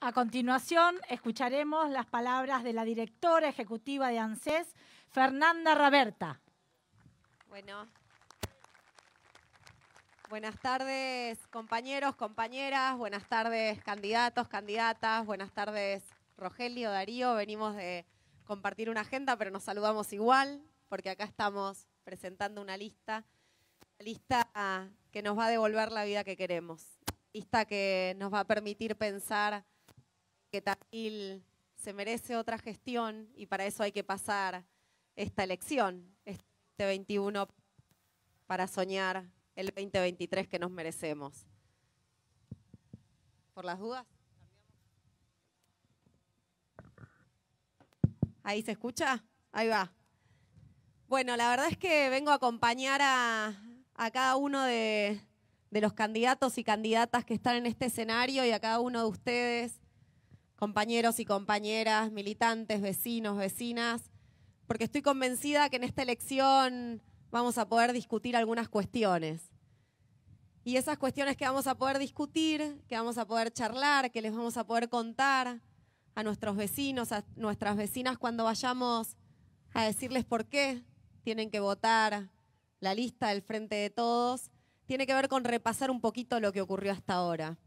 A continuación, escucharemos las palabras de la directora ejecutiva de ANSES, Fernanda Raberta. Bueno, buenas tardes, compañeros, compañeras, buenas tardes, candidatos, candidatas, buenas tardes, Rogelio, Darío. Venimos de compartir una agenda, pero nos saludamos igual, porque acá estamos presentando una lista que nos va a devolver la vida que queremos, lista que nos va a permitir pensar que Tandil se merece otra gestión y para eso hay que pasar esta elección, este 21, para soñar el 2023 que nos merecemos. ¿Por las dudas? ¿Ahí se escucha? Ahí va. Bueno, la verdad es que vengo a acompañar a cada uno de los candidatos y candidatas que están en este escenario y a cada uno de ustedes, compañeros y compañeras, militantes, vecinos, vecinas, porque estoy convencida que en esta elección vamos a poder discutir algunas cuestiones. Y esas cuestiones que vamos a poder discutir, que vamos a poder charlar, que les vamos a poder contar a nuestros vecinos, a nuestras vecinas cuando vayamos a decirles por qué tienen que votar la lista del Frente de Todos, tiene que ver con repasar un poquito lo que ocurrió hasta ahora.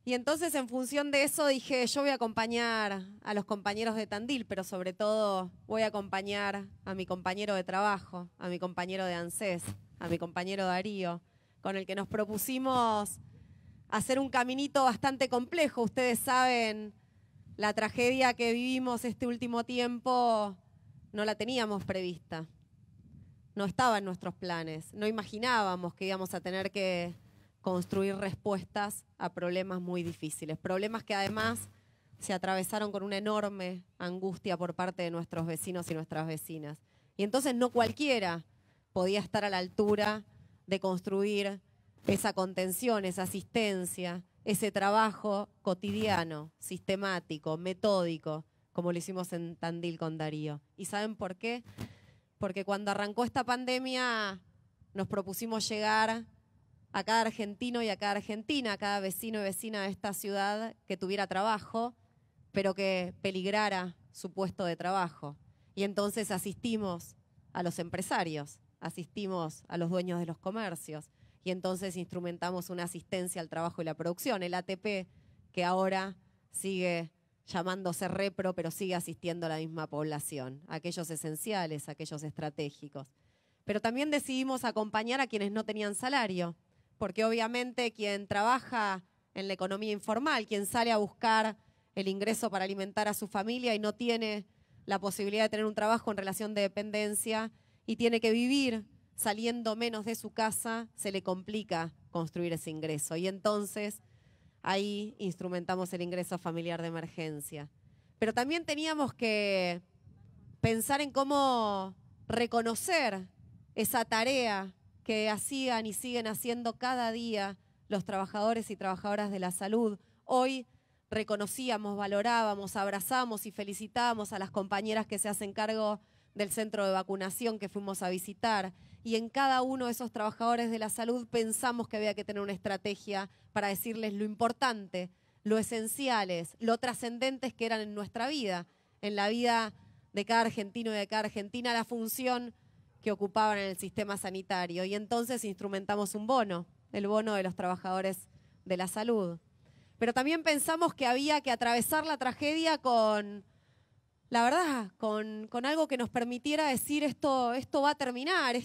Y entonces, en función de eso, dije, yo voy a acompañar a los compañeros de Tandil, pero sobre todo voy a acompañar a mi compañero de trabajo, a mi compañero de ANSES, a mi compañero Darío, con el que nos propusimos hacer un caminito bastante complejo. Ustedes saben, la tragedia que vivimos este último tiempo no la teníamos prevista, no estaba en nuestros planes, no imaginábamos que íbamos a tener que construir respuestas a problemas muy difíciles, problemas que además se atravesaron con una enorme angustia por parte de nuestros vecinos y nuestras vecinas. Y entonces no cualquiera podía estar a la altura de construir esa contención, esa asistencia, ese trabajo cotidiano, sistemático, metódico, como lo hicimos en Tandil con Darío. ¿Y saben por qué? Porque cuando arrancó esta pandemia nos propusimos llegar a cada argentino y a cada argentina, a cada vecino y vecina de esta ciudad que tuviera trabajo, pero que peligrara su puesto de trabajo. Y entonces asistimos a los empresarios, asistimos a los dueños de los comercios, y entonces instrumentamos una asistencia al trabajo y la producción, el ATP, que ahora sigue llamándose Repro, pero sigue asistiendo a la misma población, aquellos esenciales, aquellos estratégicos. Pero también decidimos acompañar a quienes no tenían salario, porque obviamente quien trabaja en la economía informal, quien sale a buscar el ingreso para alimentar a su familia y no tiene la posibilidad de tener un trabajo en relación de dependencia y tiene que vivir saliendo menos de su casa, se le complica construir ese ingreso. Y entonces ahí instrumentamos el ingreso familiar de emergencia. Pero también teníamos que pensar en cómo reconocer esa tarea que hacían y siguen haciendo cada día los trabajadores y trabajadoras de la salud. Hoy reconocíamos, valorábamos, abrazamos y felicitábamos a las compañeras que se hacen cargo del centro de vacunación que fuimos a visitar. Y en cada uno de esos trabajadores de la salud pensamos que había que tener una estrategia para decirles lo importante, lo esenciales, lo trascendentes que eran en nuestra vida, en la vida de cada argentino y de cada argentina, la función que ocupaban en el sistema sanitario. Y entonces instrumentamos un bono, el bono de los trabajadores de la salud. Pero también pensamos que había que atravesar la tragedia con, la verdad, con algo que nos permitiera decir esto va a terminar,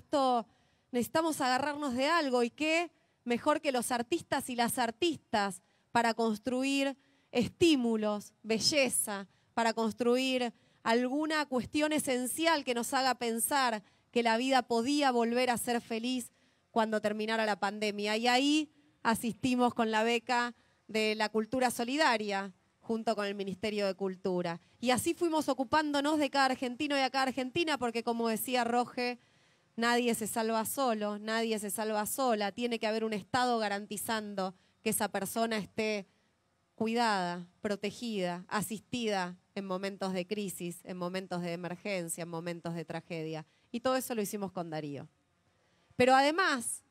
necesitamos agarrarnos de algo, y qué mejor que los artistas y las artistas para construir estímulos, belleza, para construir alguna cuestión esencial que nos haga pensar que la vida podía volver a ser feliz cuando terminara la pandemia. Y ahí asistimos con la beca de la cultura solidaria, junto con el Ministerio de Cultura. Y así fuimos ocupándonos de cada argentino y a cada argentina, porque como decía Roge, nadie se salva solo, nadie se salva sola. Tiene que haber un Estado garantizando que esa persona esté cuidada, protegida, asistida en momentos de crisis, en momentos de emergencia, en momentos de tragedia. Y todo eso lo hicimos con Darío. Pero además,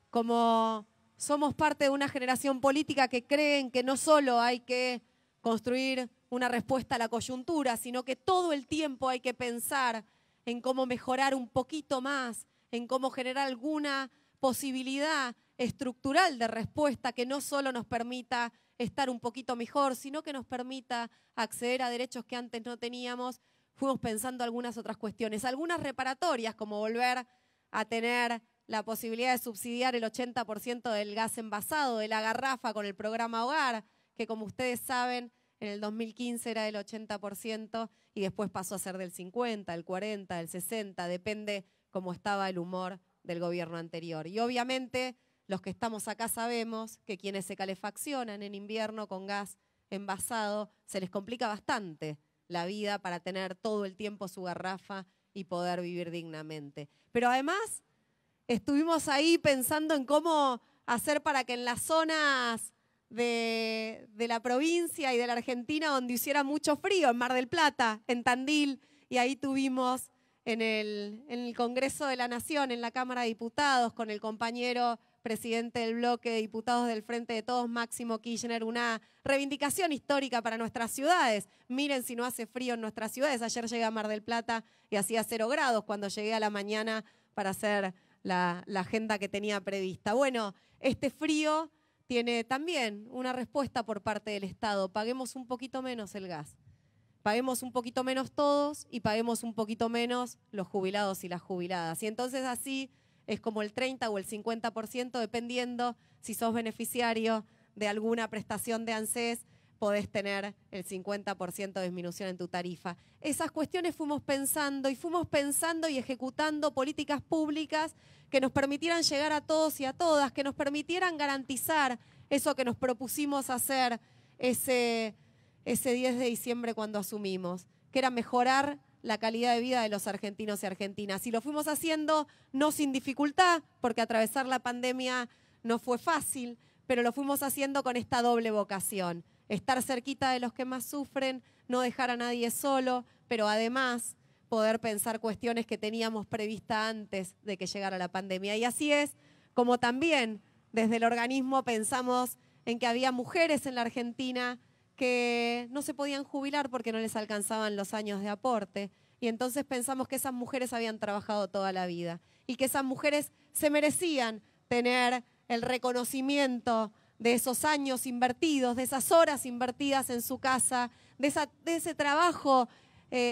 como somos parte de una generación política que creen que no solo hay que construir una respuesta a la coyuntura, sino que todo el tiempo hay que pensar en cómo mejorar un poquito más, en cómo generar alguna posibilidad estructural de respuesta que no solo nos permita estar un poquito mejor, sino que nos permita acceder a derechos que antes no teníamos. Fuimos pensando algunas otras cuestiones, algunas reparatorias, como volver a tener la posibilidad de subsidiar el 80% del gas envasado, de la garrafa con el programa Hogar, que como ustedes saben, en el 2015 era del 80% y después pasó a ser del 50%, del 40%, del 60%, depende cómo estaba el humor del gobierno anterior. Y obviamente los que estamos acá sabemos que quienes se calefaccionan en invierno con gas envasado se les complica bastante la vida para tener todo el tiempo su garrafa y poder vivir dignamente. Pero además estuvimos ahí pensando en cómo hacer para que en las zonas de la provincia y de la Argentina donde hiciera mucho frío, en Mar del Plata, en Tandil, y ahí tuvimos en el Congreso de la Nación, en la Cámara de Diputados, con el compañero presidente del bloque de diputados del Frente de Todos, Máximo Kirchner, una reivindicación histórica para nuestras ciudades. Miren si no hace frío en nuestras ciudades. Ayer llegué a Mar del Plata y hacía 0 grados cuando llegué a la mañana para hacer la agenda que tenía prevista. Bueno, este frío tiene también una respuesta por parte del Estado. Paguemos un poquito menos el gas. Paguemos un poquito menos todos y paguemos un poquito menos los jubilados y las jubiladas. Y entonces así es como el 30 o el 50%, dependiendo si sos beneficiario de alguna prestación de ANSES, podés tener el 50% de disminución en tu tarifa. Esas cuestiones fuimos pensando y ejecutando políticas públicas que nos permitieran llegar a todos y a todas, que nos permitieran garantizar eso que nos propusimos hacer ese 10 de diciembre cuando asumimos, que era mejorar la calidad de vida de los argentinos y argentinas. Y lo fuimos haciendo no sin dificultad, porque atravesar la pandemia no fue fácil, pero lo fuimos haciendo con esta doble vocación. Estar cerquita de los que más sufren, no dejar a nadie solo, pero además poder pensar cuestiones que teníamos prevista antes de que llegara la pandemia. Y así es como también desde el organismo pensamos en que había mujeres en la Argentina que no se podían jubilar porque no les alcanzaban los años de aporte. Y entonces pensamos que esas mujeres habían trabajado toda la vida y que esas mujeres se merecían tener el reconocimiento de esos años invertidos, de esas horas invertidas en su casa, de ese trabajo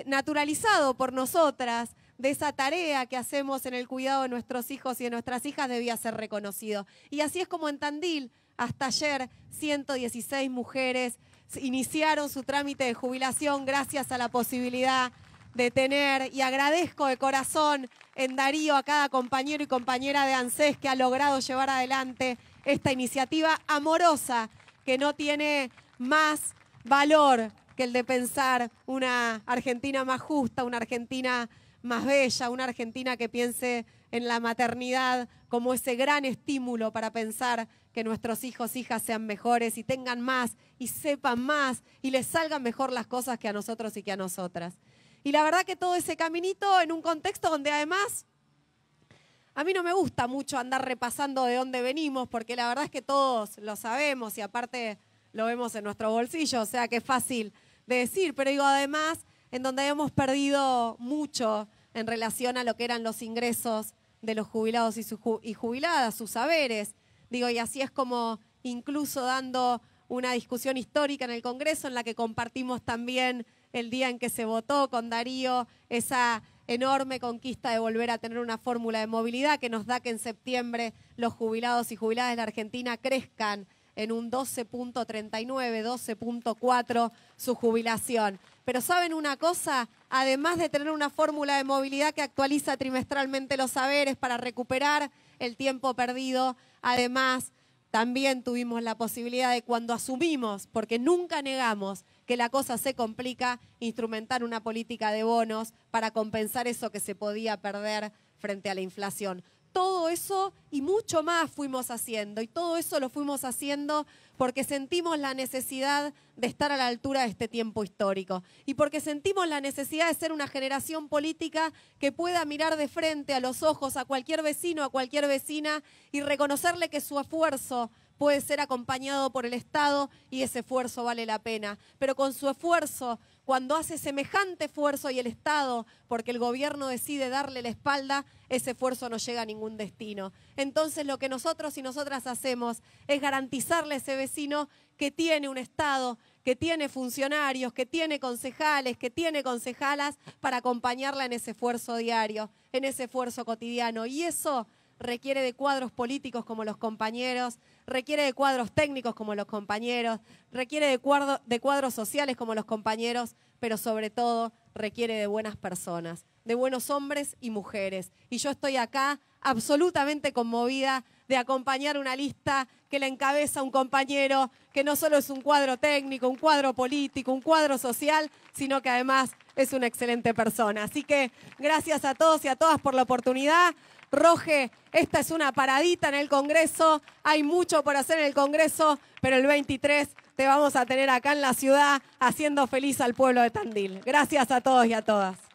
naturalizado por nosotras, de esa tarea que hacemos en el cuidado de nuestros hijos y de nuestras hijas debía ser reconocido. Y así es como en Tandil, hasta ayer, 116 mujeres iniciaron su trámite de jubilación gracias a la posibilidad de tener, y agradezco de corazón en Darío a cada compañero y compañera de ANSES que ha logrado llevar adelante esta iniciativa amorosa que no tiene más valor que el de pensar una Argentina más justa, una Argentina más bella, una Argentina que piense en la maternidad como ese gran estímulo para pensar que nuestros hijos, hijas sean mejores y tengan más y sepan más y les salgan mejor las cosas que a nosotros y que a nosotras. Y la verdad que todo ese caminito en un contexto donde además a mí no me gusta mucho andar repasando de dónde venimos, porque la verdad es que todos lo sabemos y aparte lo vemos en nuestro bolsillo, o sea que es fácil de decir, pero digo además en donde hemos perdido mucho en relación a lo que eran los ingresos de los jubilados y jubiladas, sus saberes. Digo, y así es como incluso dando una discusión histórica en el Congreso en la que compartimos también el día en que se votó con Darío esa enorme conquista de volver a tener una fórmula de movilidad que nos da que en septiembre los jubilados y jubiladas de la Argentina crezcan en un 12.39, 12.4 su jubilación. Pero ¿saben una cosa? Además de tener una fórmula de movilidad que actualiza trimestralmente los saberes para recuperar el tiempo perdido, además también tuvimos la posibilidad de cuando asumimos, porque nunca negamos que la cosa se complica, instrumentar una política de bonos para compensar eso que se podía perder frente a la inflación. Todo eso y mucho más fuimos haciendo, y todo eso lo fuimos haciendo porque sentimos la necesidad de estar a la altura de este tiempo histórico y porque sentimos la necesidad de ser una generación política que pueda mirar de frente a los ojos a cualquier vecino, a cualquier vecina y reconocerle que su esfuerzo puede ser acompañado por el Estado y ese esfuerzo vale la pena. Pero con su esfuerzo, cuando hace semejante esfuerzo y el Estado, porque el gobierno decide darle la espalda, ese esfuerzo no llega a ningún destino. Entonces lo que nosotros y nosotras hacemos es garantizarle a ese vecino que tiene un Estado, que tiene funcionarios, que tiene concejales, que tiene concejalas para acompañarla en ese esfuerzo diario, en ese esfuerzo cotidiano. Y eso requiere de cuadros políticos como los compañeros, requiere de cuadros técnicos como los compañeros, requiere de cuadros sociales como los compañeros, pero sobre todo requiere de buenas personas, de buenos hombres y mujeres. Y yo estoy acá absolutamente conmovida de acompañar una lista que la encabeza un compañero que no solo es un cuadro técnico, un cuadro político, un cuadro social, sino que además es una excelente persona. Así que gracias a todos y a todas por la oportunidad. Roge, esta es una paradita en el Congreso, hay mucho por hacer en el Congreso, pero el 23 te vamos a tener acá en la ciudad haciendo feliz al pueblo de Tandil. Gracias a todos y a todas.